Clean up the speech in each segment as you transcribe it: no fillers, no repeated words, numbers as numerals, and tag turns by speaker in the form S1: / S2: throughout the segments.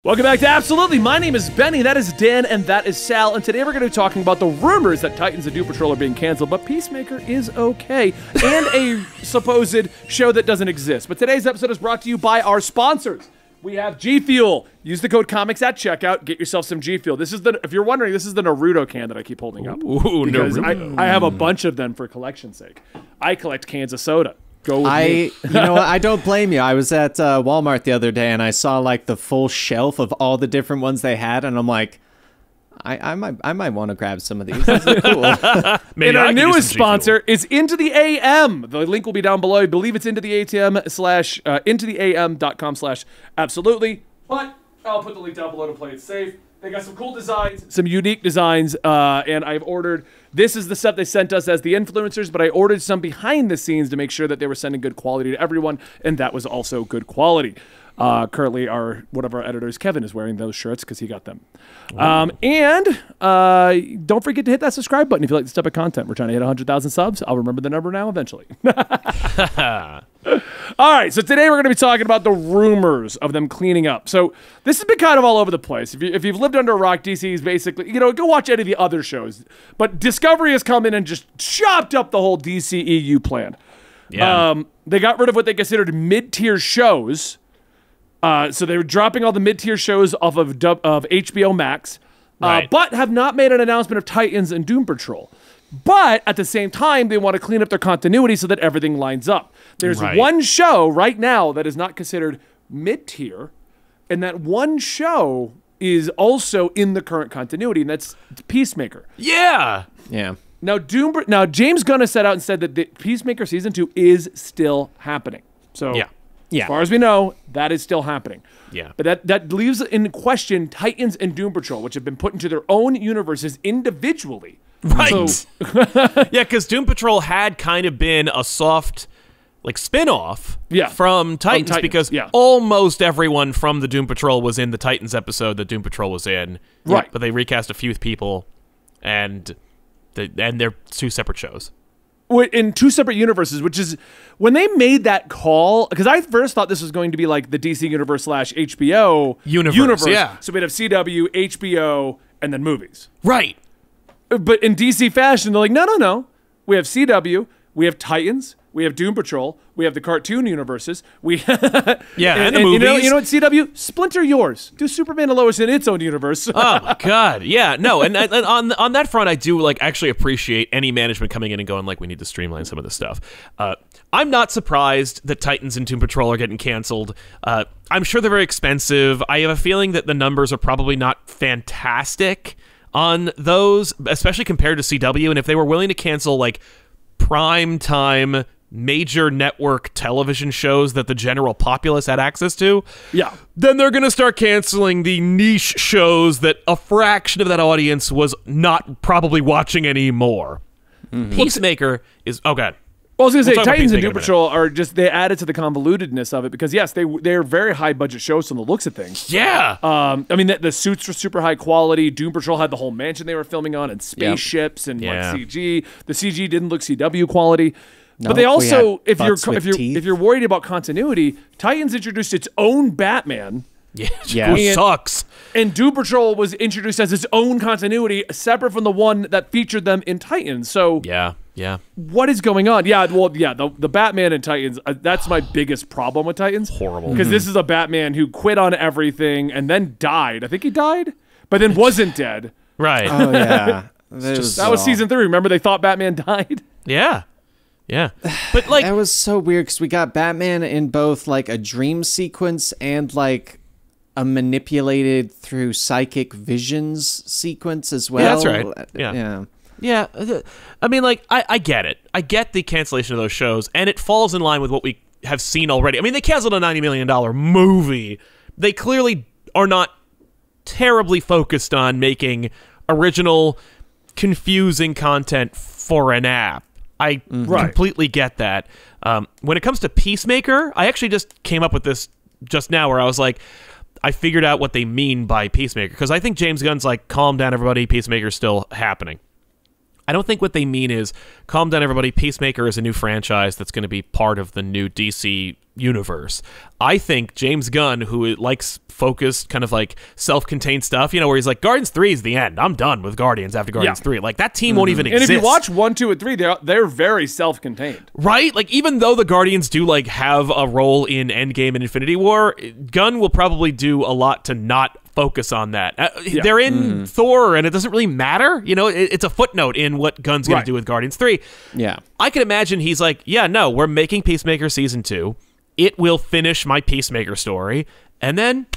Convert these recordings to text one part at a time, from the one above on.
S1: Welcome back to Absolutely. My name is Benny, that is Dan, and that is Sal, and today we're going to be talking about the rumors that Titans and Doom Patrol are being canceled, but Peacemaker is okay, and a supposed show that doesn't exist. But today's episode is brought to you by our sponsors. We have G Fuel. Use the code COMICS at checkout. Get yourself some G Fuel. This is the, if you're wondering, this is the Naruto can that I keep holding up.
S2: Ooh,
S1: because
S2: Naruto.
S1: I have a bunch of them for collection's sake. I collect cans of soda. Go with me.
S3: You know what? I don't blame you. I was at Walmart the other day and I saw like the full shelf of all the different ones they had, and I'm like, I might want to grab some of these. These are cool.
S1: And our newest sponsor is Into the AM. The link will be down below. I believe it's into the am/intotheam.com/absolutely. But I'll put the link down below to play it safe. They got some cool designs, some unique designs, and I've ordered. This is the stuff they sent us as the influencers, but I ordered some behind the scenes to make sure that they were sending good quality to everyone, and that was also good quality. Currently, one of our editors, Kevin, is wearing those shirts because he got them. And don't forget to hit that subscribe button if you like this type of content. We're trying to hit 100,000 subs. I'll remember the number now eventually. All right, so today we're going to be talking about the rumors of them cleaning up. So this has been kind of all over the place. If you've lived under a rock, DC is basically, go watch any of the other shows. But Discovery has come in and just chopped up the whole DCEU plan.
S2: Yeah.
S1: They got rid of what they considered mid-tier shows. So they were dropping all the mid-tier shows off of HBO Max,
S2: Right.
S1: but have not made an announcement of Titans and Doom Patrol. But at the same time, they want to clean up their continuity so that everything lines up. There's
S2: Right.
S1: one show right now that is not considered mid-tier, and that one show is also in the current continuity, and that's Peacemaker.
S2: Yeah.
S3: Yeah.
S1: Now, James Gunn has set out and said that the Peacemaker Season 2 is still happening. So,
S2: Yeah.
S3: Yeah.
S1: as far as we know, that is still happening.
S2: Yeah.
S1: But that leaves in question Titans and Doom Patrol, which have been put into their own universes individually.
S2: Right.
S1: So,
S2: Yeah, because Doom Patrol had kind of been a soft, spin-off from Titans, because almost everyone from the Doom Patrol was in the Titans episode that Doom Patrol was in.
S1: Right.
S2: But they recast a few people, and they're two separate shows.
S1: in two separate universes, which is when they made that call, because I first thought this was going to be like the DC universe / HBO
S2: Universe, yeah.
S1: So we'd have CW, HBO, and then movies.
S2: Right.
S1: But in DC fashion, they're like, no. We have CW, we have Titans, we have Doom Patrol, we have the cartoon universes. And
S2: the movies.
S1: You know what, CW? Splinter yours. Do Superman and Lois in its own universe.
S2: Oh, my God. Yeah, no, and on that front, I do, actually appreciate any management coming in and going, we need to streamline some of this stuff. I'm not surprised that Titans and Doom Patrol are getting canceled. I'm sure they're very expensive. I have a feeling that the numbers are probably not fantastic on those, especially compared to CW, and if they were willing to cancel, prime time major network television shows that the general populace had access to, then they're going to start canceling the niche shows that a fraction of that audience was not probably watching anymore. Mm-hmm. Peacemaker is... Oh, God.
S1: Well, I was going to say, Titans and Doom Patrol are just, they added to the convolutedness of it because, yes, they're very high-budget shows from the looks of things.
S2: Yeah.
S1: I mean, the suits were super high quality. Doom Patrol had the whole mansion they were filming on and spaceships and CG. The CG didn't look CW quality. But they also, if you're worried about continuity, Titans introduced its own Batman.
S2: Yeah. Who sucks.
S1: And Doom Patrol was introduced as its own continuity, separate from the one that featured them in Titans. So
S2: yeah.
S1: What is going on? The Batman in Titans, that's my biggest problem with Titans.
S2: Horrible.
S1: Because this is a Batman who quit on everything and then died. I think he died, but then wasn't dead.
S2: Right.
S3: Oh, yeah.
S1: That was season 3. Remember, they thought Batman died?
S2: Yeah. But
S3: that was so weird because we got Batman in both a dream sequence and a manipulated through psychic visions sequence as well.
S2: Yeah, that's right. Yeah. I mean, I get it. I get the cancellation of those shows, and it falls in line with what we have seen already. I mean, they canceled a $90 million movie. They clearly are not terribly focused on making original, confusing content for an app. I completely get that. When it comes to Peacemaker, I actually just came up with this just now where I was like, I figured out what they mean by Peacemaker, because I think James Gunn's calm down, everybody, Peacemaker's still happening. I don't think what they mean is, calm down, everybody. Peacemaker is a new franchise that's going to be part of the new DC universe. I think James Gunn, who likes focused, kind of like self-contained stuff, where he's like, Guardians 3 is the end. I'm done with Guardians after Guardians 3. Like, that team won't even exist.
S1: And if you watch 1, 2, and 3, they're very self-contained.
S2: Right? Like, even though the Guardians do, like, have a role in Endgame and Infinity War, Gunn will probably do a lot to not focus on that. They're in Thor, and it doesn't really matter. It's a footnote in what Gunn's going to do with Guardians 3.
S3: Yeah.
S2: I can imagine he's like, yeah, no, we're making Peacemaker Season 2. It will finish my Peacemaker story, and then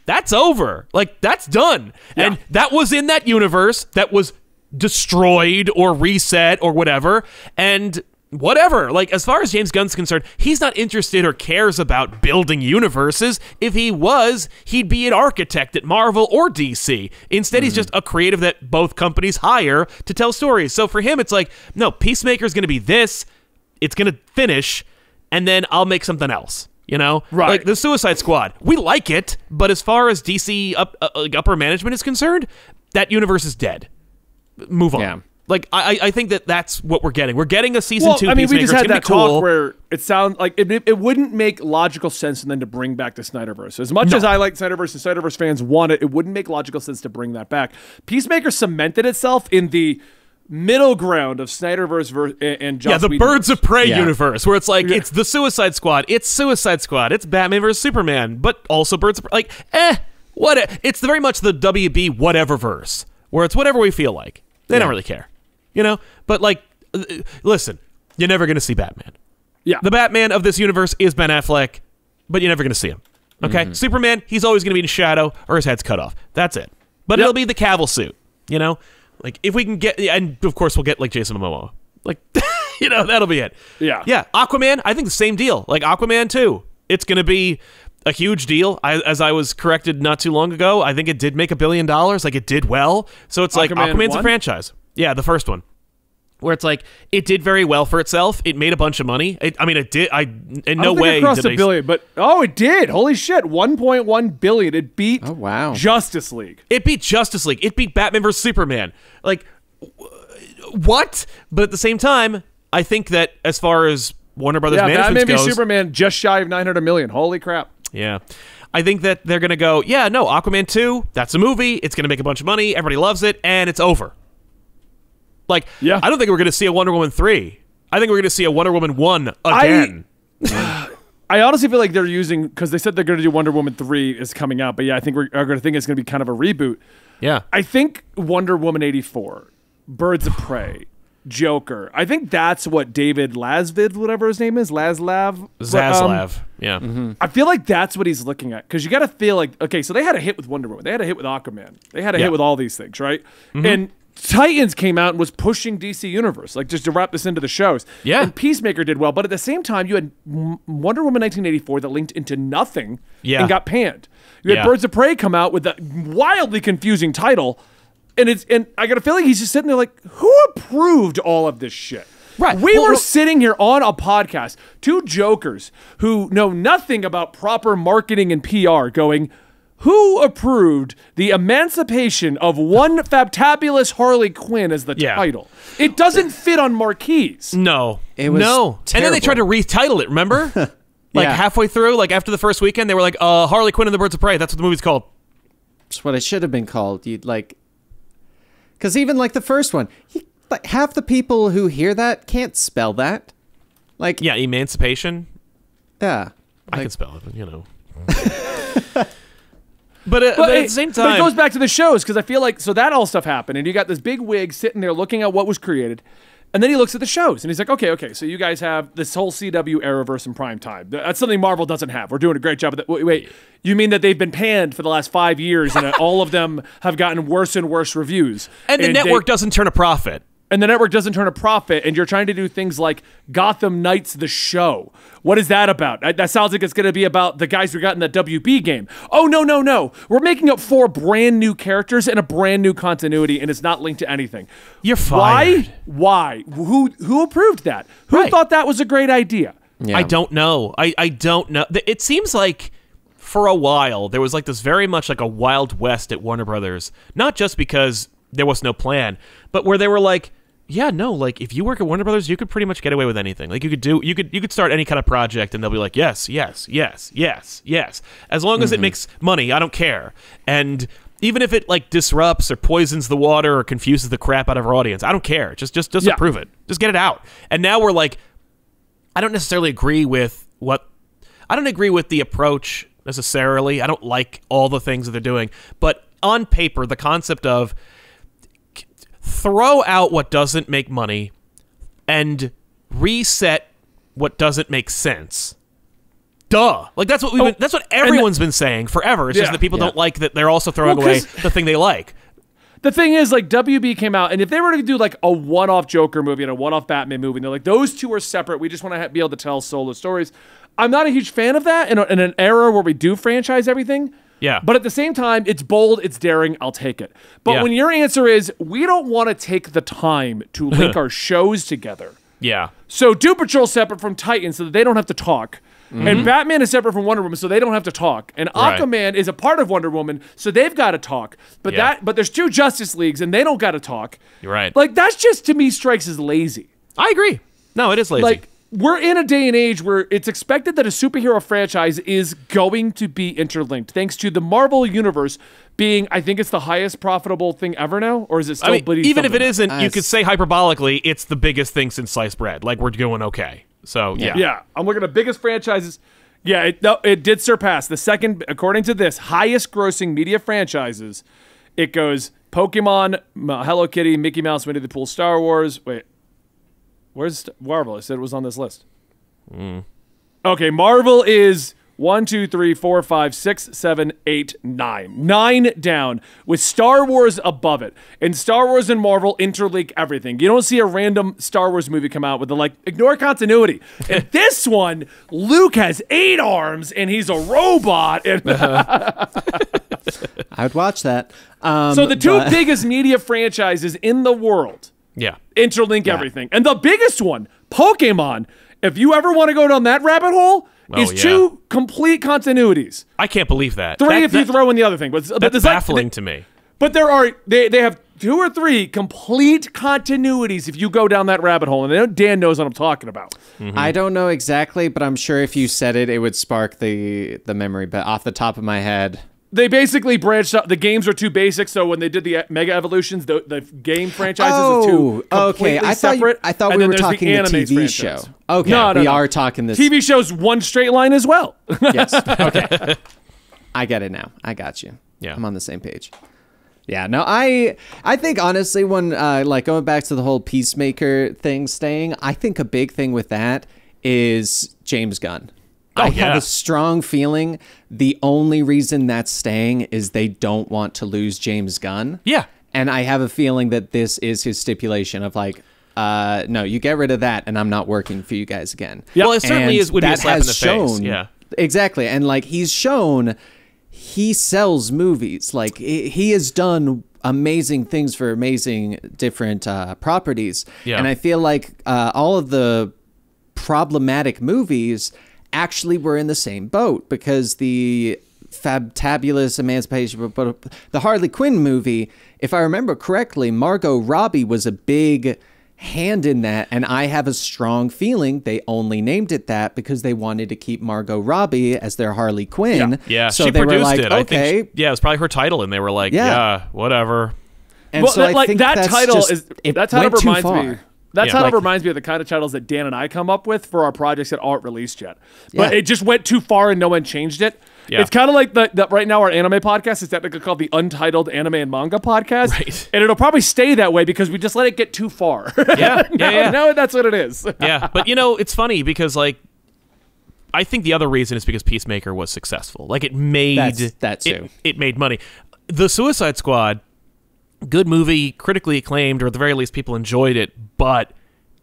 S2: that's over. Like, that's done. Yeah. And that was in that universe that was destroyed or reset or whatever, and whatever. Like, as far as James Gunn's concerned, he's not interested or cares about building universes. If he was, he'd be an architect at Marvel or DC. Instead, he's just a creative that both companies hire to tell stories. So for him, it's like, no, Peacemaker's going to be this, it's going to finish, and then I'll make something else. Right. Like the Suicide Squad. We like it, but as far as DC upper management is concerned, that universe is dead. Move on. Yeah. Like, I think that's what we're getting. We're getting a season 2 Peacemaker.
S1: We just had that
S2: cool.
S1: talk where it sounds like it wouldn't make logical sense and then to bring back the Snyderverse. As much as I like Snyderverse and Snyderverse fans want it, it wouldn't make logical sense to bring that back. Peacemaker cemented itself in the middle ground of Snyderverse and Joss Whedon.
S2: Birds of Prey universe, where it's like, it's the Suicide Squad, it's Batman versus Superman, but also Birds of Prey. Like, it's very much the WB whatever verse, where it's whatever we feel like. They don't really care. But like, listen, you're never going to see Batman. Yeah. The Batman of this universe is Ben Affleck, but you're never going to see him. Okay? Superman, he's always going to be in shadow or his head's cut off. That's it. But it'll be the Cavill suit, Like, if we can get, and of course we'll get like Jason Momoa. Like, that'll be it. Yeah. Yeah. Aquaman, I think the same deal. Like Aquaman 2. It's going to be a huge deal. As I was corrected not too long ago, I think it did make $1 billion. Like, it did well. So it's like Aquaman's a franchise. Yeah, the first one. Where it's like, it did very well for itself. It made a bunch of money. It did. In no way
S1: it crossed $1 billion, but it did. Holy shit, 1.1 billion. It beat Justice League.
S2: It beat Justice League. It beat Batman vs Superman. Like, what? But at the same time, I think that as far as Warner Brothers management goes,
S1: Batman vs Superman just shy of 900 million. Holy crap.
S2: Yeah. I think that they're gonna go, Aquaman 2. That's a movie. It's gonna make a bunch of money. Everybody loves it, and it's over. Like, I don't think we're going to see a Wonder Woman 3. I think we're going to see a Wonder Woman 1 again.
S1: I honestly feel like they're using, because they said they're going to do Wonder Woman 3 is coming out, but I think we're going to think it's going to be kind of a reboot.
S2: Yeah.
S1: I think Wonder Woman 84, Birds of Prey, Joker, I think that's what David Zaslav, whatever his name is, Zaslav.
S2: Yeah.
S1: I feel like that's what he's looking at, because you got to feel like, okay, so they had a hit with Wonder Woman. They had a hit with Aquaman. They had a hit with all these things, right? And Titans came out and was pushing DC Universe, like, just to wrap this into the shows.
S2: Yeah.
S1: And Peacemaker did well, but at the same time, you had Wonder Woman 1984 that linked into nothing and got panned. You had Birds of Prey come out with a wildly confusing title, and I got a feeling he's just sitting there like, who approved all of this shit?
S2: Right.
S1: We were sitting here on a podcast, two jokers who know nothing about proper marketing and PR going, who approved the emancipation of one fabtabulous Harley Quinn as the title? It doesn't fit on marquees.
S2: No.
S3: It was
S2: terrible. And then they tried to retitle it, remember? Like halfway through, like after the first weekend, they were like, Harley Quinn and the Birds of Prey. That's what the movie's called.
S3: That's what it should have been called. You'd like, because even like the first one, like half the people who hear that can't spell that. Like,
S2: emancipation.
S3: Yeah.
S2: I can spell it, But at the same time,
S1: but it goes back to the shows, because I feel like, so that all stuff happened, and you got this big wig sitting there looking at what was created, and then he looks at the shows, and he's like, okay, so you guys have this whole CW Arrowverse in prime time. That's something Marvel doesn't have. We're doing a great job of that. Wait, you mean that they've been panned for the last 5 years, and all of them have gotten worse and worse reviews?
S2: And the network doesn't turn a profit.
S1: And the network doesn't turn a profit, and you're trying to do things like Gotham Knights, the show. What is that about? That sounds like it's going to be about the guys who got in the WB game. Oh, no. We're making up 4 brand new characters and a brand new continuity, and it's not linked to anything.
S2: You're fired.
S1: Why? Who approved that? Who thought that was a great idea?
S2: Yeah. I don't know. I don't know. It seems like for a while there was like this very much like a Wild West at Warner Brothers, not just because there was no plan, but where they were like, yeah, no, like if you work at Warner Brothers, you could pretty much get away with anything. Like you could start any kind of project and they'll be like, yes, yes, yes, yes, yes. As long as it makes money, I don't care. And even if it like disrupts or poisons the water or confuses the crap out of our audience, I don't care. Just approve it. Just get it out. And now we're like, I don't necessarily agree with the approach necessarily. I don't like all the things that they're doing, but on paper, the concept of throw out what doesn't make money and reset what doesn't make sense. Duh. Like that's what that's what everyone's been saying forever. It's just that people don't like that they're also throwing away the thing they like.
S1: The thing is, like, WB came out, and if they were to do, like, a one-off Joker movie and a one-off Batman movie, and they're like, those two are separate, we just want to be able to tell solo stories. I'm not a huge fan of that in an era where we do franchise everything.
S2: Yeah.
S1: But at the same time, it's bold, it's daring, I'll take it. But when your answer is, we don't want to take the time to link our shows together.
S2: Yeah.
S1: So Doom Patrol's separate from Titan so that they don't have to talk. And Batman is separate from Wonder Woman, so they don't have to talk. And Aquaman is a part of Wonder Woman, so they've got to talk. But but there's two Justice Leagues, and they don't got to talk.
S2: You're right.
S1: Like, that's just, to me, strikes as lazy.
S2: I agree. No, it is lazy.
S1: Like, we're in a day and age where it's expected that a superhero franchise is going to be interlinked, thanks to the Marvel Universe being, I think it's the highest profitable thing ever now, or is it still
S2: even if it isn't, you could say hyperbolically, it's the biggest thing since sliced bread. Like, we're doing okay. So,
S1: yeah. I'm looking at biggest franchises. Yeah, it did surpass the second, according to this, highest grossing media franchises. It goes Pokemon, Hello Kitty, Mickey Mouse, Winnie the Pooh, Star Wars. Wait, where's Marvel? I said it was on this list. Okay, Marvel is 1, 2, 3, 4, 5, 6, 7, 8, 9. 9 down, with Star Wars above it. And Star Wars and Marvel interlink everything. You don't see a random Star Wars movie come out with the, like, ignore continuity. And this one, Luke has 8 arms, and he's a robot. And
S3: I would watch that.
S1: So the two biggest media franchises in the world interlink everything. And the biggest one, Pokemon, if you ever want to go down that rabbit hole, is 2 complete continuities.
S2: I can't believe that.
S1: 3 if you throw in the other thing. But
S2: that's baffling to me.
S1: But they have 2 or 3 complete continuities if you go down that rabbit hole. And I know Dan knows what I'm talking about.
S3: I don't know exactly, but I'm sure if you said it, it would spark the memory. But off the top of my head,
S1: they basically branched out. The games are too basic, so when they did the Mega Evolutions, the game franchises are too completely separate.
S3: I thought we were talking the TV show. Okay, no, we are talking this.
S1: TV show's one straight line as well.
S3: Yes. Okay. I get it now. I got you.
S2: Yeah.
S3: I'm on the same page. Yeah, no, I think honestly, when like going back to the whole Peacemaker thing staying, I think a big thing with that is James Gunn. I have a strong feeling the only reason that's staying is they don't want to lose James Gunn.
S2: Yeah.
S3: And I have a feeling that this is his stipulation of like, no, you get rid of that and I'm not working for you guys again.
S2: Yeah. Well, it certainly would be a slap in the face. Yeah.
S3: Exactly. And like he's shown he sells movies. Like he has done amazing things for amazing different properties. Yeah. And I feel like all of the problematic movies actually were in the same boat because the Fabtabulous Emancipation, but the Harley Quinn movie, if I remember correctly, Margot Robbie was a big hand in that, and I have a strong feeling they only named it that because they wanted to keep Margot Robbie as their Harley Quinn.
S2: Yeah,
S3: so
S2: she
S3: they
S2: produced
S3: were like,
S2: it.
S3: okay,
S2: I think it was probably her title, and they were like, yeah whatever.
S3: And
S1: well,
S3: so I think
S1: that
S3: that's
S1: title
S3: just,
S1: is
S3: it
S1: that title
S3: went too
S1: reminds
S3: far.
S1: me. That title reminds me of the kind of titles that Dan and I come up with for our projects that aren't released yet. But it just went too far and no one changed it. Yeah. It's kind of like the right now our anime podcast is technically called the Untitled Anime and Manga Podcast.
S2: Right.
S1: And it'll probably stay that way because we just let it get too far. Now that's what it is.
S2: Yeah, but you know, it's funny because like I think the other reason is because Peacemaker was successful. Like it made
S3: that too.
S2: It made money. The Suicide Squad, good movie, critically acclaimed, or at the very least people enjoyed it, but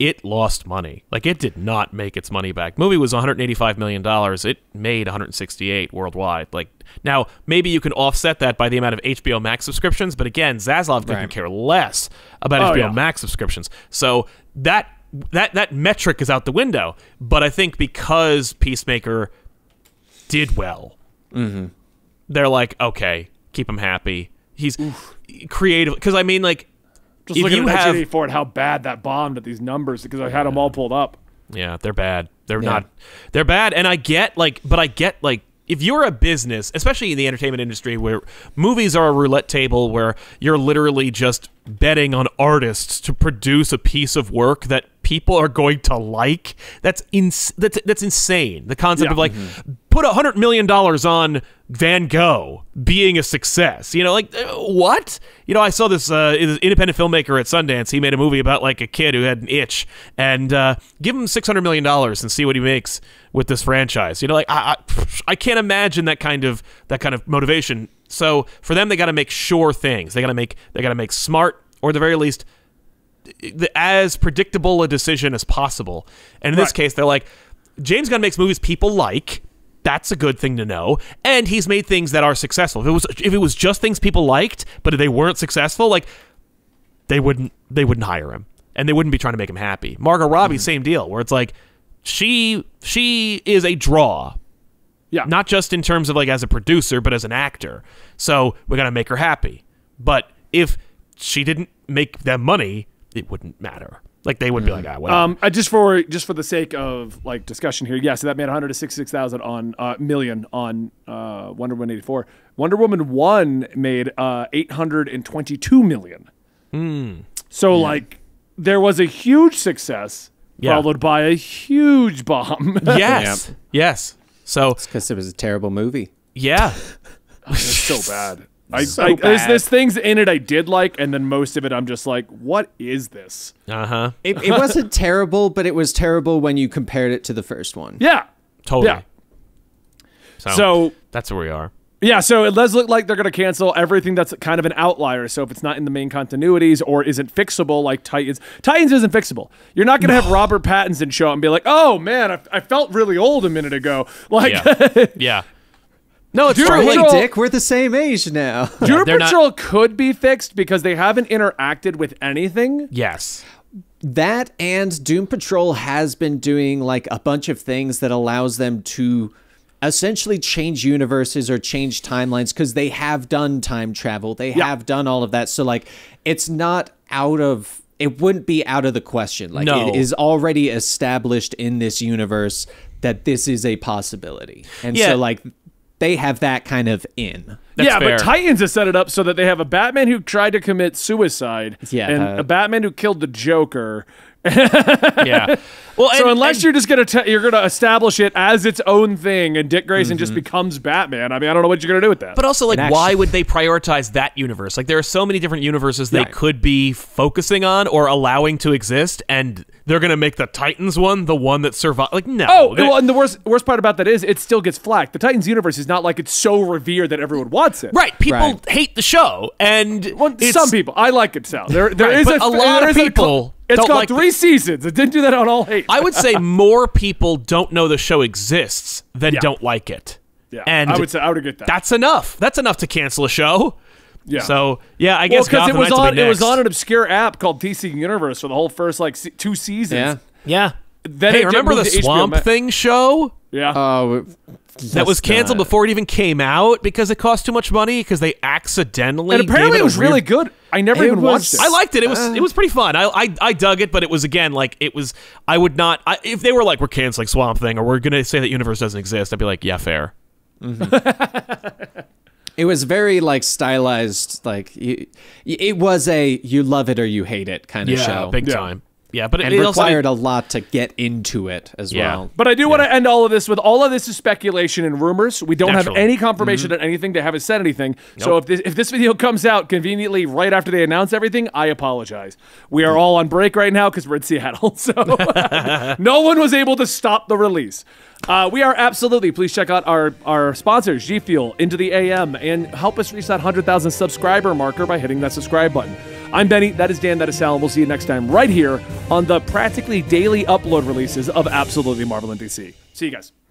S2: it lost money. Like it did not make its money back. Movie was $185 million. It made 168 worldwide. Like now, maybe you can offset that by the amount of HBO Max subscriptions, but again, Zaslav couldn't care less about HBO Max subscriptions. So that metric is out the window. But I think because Peacemaker did well, they're like, okay, keep him happy. He's creative. Because I mean, like,
S1: Just looking at G84 and how bad that bombed at these numbers because I had them all pulled up.
S2: Yeah, they're bad. They're bad. And I get like, if you're a business, especially in the entertainment industry where movies are a roulette table where you're literally just betting on artists to produce a piece of work that people are going to like, that's insane. The concept of like, put $100 million on Van Gogh being a success. You know, like, what? You know, I saw this independent filmmaker at Sundance. He made a movie about like a kid who had an itch, and give him $600 million and see what he makes with this franchise. You know, like I can't imagine that kind of motivation. So for them, they got to make sure things. They got to make smart, or at the very least, as predictable a decision as possible. And in this case, they're like, James Gunn makes movies people like. That's a good thing to know. And he's made things that are successful. If it was just things people liked, but they weren't successful, like they wouldn't hire him, and they wouldn't be trying to make him happy. Margot Robbie, same deal, where it's like she is a draw. Yeah. Not just in terms of like as a producer, but as an actor. So we got to make her happy. But if she didn't make them money, it wouldn't matter. Like they would be like, whatever.
S1: Just for the sake of like discussion here, yeah. So that made 166,000 on million on Wonder Woman 84. Wonder Woman 1 made 822 million. So like there was a huge success followed by a huge bomb.
S2: Yes, yes. So
S3: it's because it was a terrible movie.
S2: Yeah,
S1: it's so bad. There's things in it I did like, and then most of it I'm just like, what is this?
S3: It wasn't terrible, but it was terrible when you compared it to the first one.
S1: Yeah,
S2: totally.
S1: Yeah.
S2: So that's where we are.
S1: Yeah, so it does look like they're going to cancel everything that's kind of an outlier. So if it's not in the main continuities or isn't fixable like Titans isn't fixable. You're not going to have Robert Pattinson show up and be like, oh man, I felt really old a minute ago. Like,
S2: yeah. No, it's
S3: true. Hey, Dick, we're the same age now.
S1: Doom Patrol could be fixed because they haven't interacted with anything.
S2: Yes.
S3: That and Doom Patrol has been doing like a bunch of things that allows them to essentially change universes or change timelines because they have done time travel. They have done all of that. So like it's not it wouldn't be out of the question. Like it is already established in this universe that this is a possibility. And so like they have that kind of in.
S2: That's fair.
S1: But Titans has set it up so that they have a Batman who tried to commit suicide and a Batman who killed the Joker.
S2: Yeah. Well,
S1: so unless you're just gonna establish it as its own thing, and Dick Grayson just becomes Batman, I mean, I don't know what you're gonna do with that.
S2: But also, like, why would they prioritize that universe? Like, there are so many different universes they could be focusing on or allowing to exist, and they're gonna make the Titans one the one that survives. Like, no.
S1: Oh, well, and the worst part about that is it still gets flack. The Titans universe is not like it's so revered that everyone wants it.
S2: Right. People hate the show, and
S1: some people. I like it, Sal. There is
S2: a lot of people.
S1: It's got 3 seasons. It didn't do that on all 8.
S2: I would say more people don't know the show exists than don't like it.
S1: Yeah,
S2: and
S1: I would agree with that.
S2: That's enough. That's enough to cancel a show. Yeah. So I guess
S1: because
S2: Gotham Knights will be next.
S1: It was on an obscure app called DC Universe for the whole first like 2 seasons.
S2: Yeah.
S1: Then
S2: remember the Swamp Thing show?
S1: Yeah.
S3: Oh.
S2: That was canceled before it even came out because it cost too much money because they accidentally.
S1: And apparently it was really good. I never even watched it.
S2: I liked it. It was pretty fun. I dug it, but it was again like it was. I would not if they were like we're canceling Swamp Thing or we're gonna say that universe doesn't exist. I'd be like, yeah, fair.
S3: It was very like stylized. Like it was a you love it or you hate it kind of show.
S2: Big time. Yeah, but it
S3: required a lot to get into it as well.
S1: But I do want to end all of this with all of this is speculation and rumors. We don't have any confirmation on anything. They haven't said anything. Nope. So if this video comes out conveniently right after they announce everything, I apologize. We are all on break right now because we're in Seattle. So no one was able to stop the release. We are absolutely. Please check out our sponsors, G Fuel, Into the AM, and help us reach that 100,000 subscriber marker by hitting that subscribe button. I'm Benny, that is Dan, that is Sal, and we'll see you next time right here on the practically daily upload releases of Absolutely Marvel and DC. See you guys.